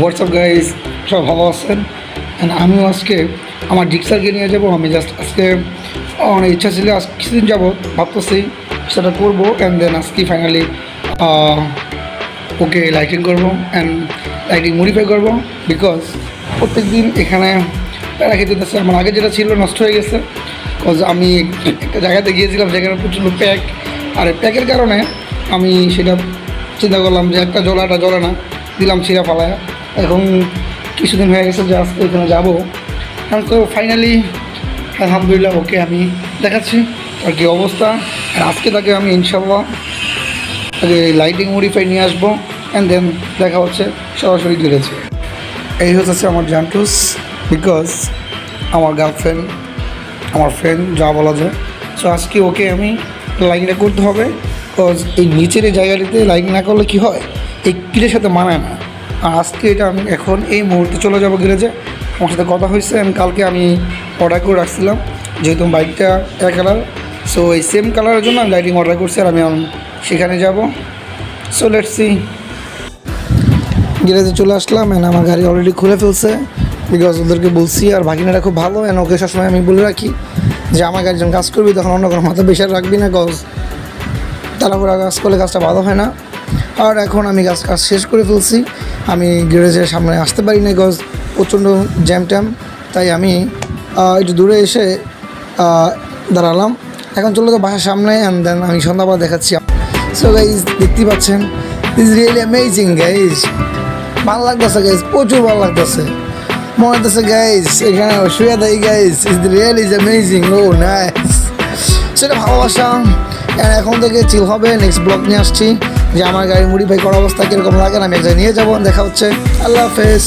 WhatsApp guys, সব ভালো আছেন। অ্যান্ড আমিও আজকে আমার ডিক্সারকে নিয়ে যাব। আমি জাস্ট আজকে অনেক ইচ্ছা ছিল, আজ কিছুদিন যাবো ভাবতেছি সেটা করবো। অ্যান্ড দেন আজকে ফাইনালি ওকে লাইটিং করবো অ্যান্ড লাইটিং মডিফাই করবো। বিকজ প্রত্যেক দিন এখানে প্যারা খেতে দিতেছে। আমার আগে যেটা ছিল নষ্ট হয়ে গেছে। বিকজ আমি একটা জায়গাতে গিয়েছিলাম যেখানে প্রচণ্ড প্যাক, আর প্যাকের কারণে আমি সেটা চিন্তা করলাম যে একটা জ্বলে না, দিলাম ছিঁড়া ফালায়। এখন কিছুদিন হয়ে গেছে যে আজকে এখানে যাবো। তো ফাইনালি আলহামদুলিল্লাহ ওকে আমি দেখাচ্ছি আর কি অবস্থা। আর আজকে তাকে আমি ইনশাল্লাহ আগে লাইটিং মডিফাই নিয়ে আসবো অ্যান্ড দেন দেখা হচ্ছে সরাসরি গিয়েছে। এই হচ্ছে আমার জান্টুস, বিকজ আমার গার্লফ্রেন্ড, আমার ফ্রেন্ড যা বলা যায়। সো আজকে ওকে আমি লাইনটা করতে হবে। বিকজ এই নিচের এই জায়গাটিতে লাইন না করলে কী হয়, এই কিলের সাথে মানায় না। আর আজকে এটা আমি এখন এই মুহূর্তে চলে যাবো গ্যারেজে। আমার সাথে কথা হয়েছে, কালকে আমি অর্ডার করে রাখছিলাম, যেহেতু বাইকটা এক কালার। সো এই সেম কালারের জন্য আমি লাইটিং অর্ডার করছি, আর আমি সেখানে যাব। So let's see. গ্যারেজে চলে আসলাম অ্যান্ড আমার গাড়ি অলরেডি খুলে ফেলছে। বিকজ ওদেরকে বলছি, আর ভাগিনারা খুব ভালো। অ্যান্ড ওকে সবসময় আমি বলে রাখি যে আমার গাড়ি যখন কাজ করবি তখন অন্য কোনো মাথা প্রেশার রাখবি না, গজ তাড়াহুড়া কাজ করলে কাজটা ভালো হয় না। আর এখন আমি কাজ শেষ করে ফেলছি। আমি গ্যারেজের সামনে আসতে পারি না, গজ প্রচণ্ড জ্যাম ট্যাম। তাই আমি একটু দূরে এসে দাঁড়ালাম। এখন চলে তো বাসার সামনে, অ্যান্ড দেন আমি সন্ধ্যাবেলা দেখাচ্ছি। সো গাইজ দেখতেই পাচ্ছেন, ইজ রিয়েলি অ্যামেজিং গাইজ। ভালো লাগতেছে গাইজ, প্রচুর ভালো লাগতেছে। মনে হতেছে গাইজ এখানে শুয়ে দেয় guys, is really is amazing. Oh nice, সেটা ভালোবাসা। এখন থেকে চিল হবে। নেক্সট ব্লগ নিয়ে আসছি যে আমার গাড়ি মডিফাই করা অবস্থা কীরকম লাগে, আমি এক জায়গায় নিয়ে যাবো। দেখা হচ্ছে, আল্লাহ হাফেজ।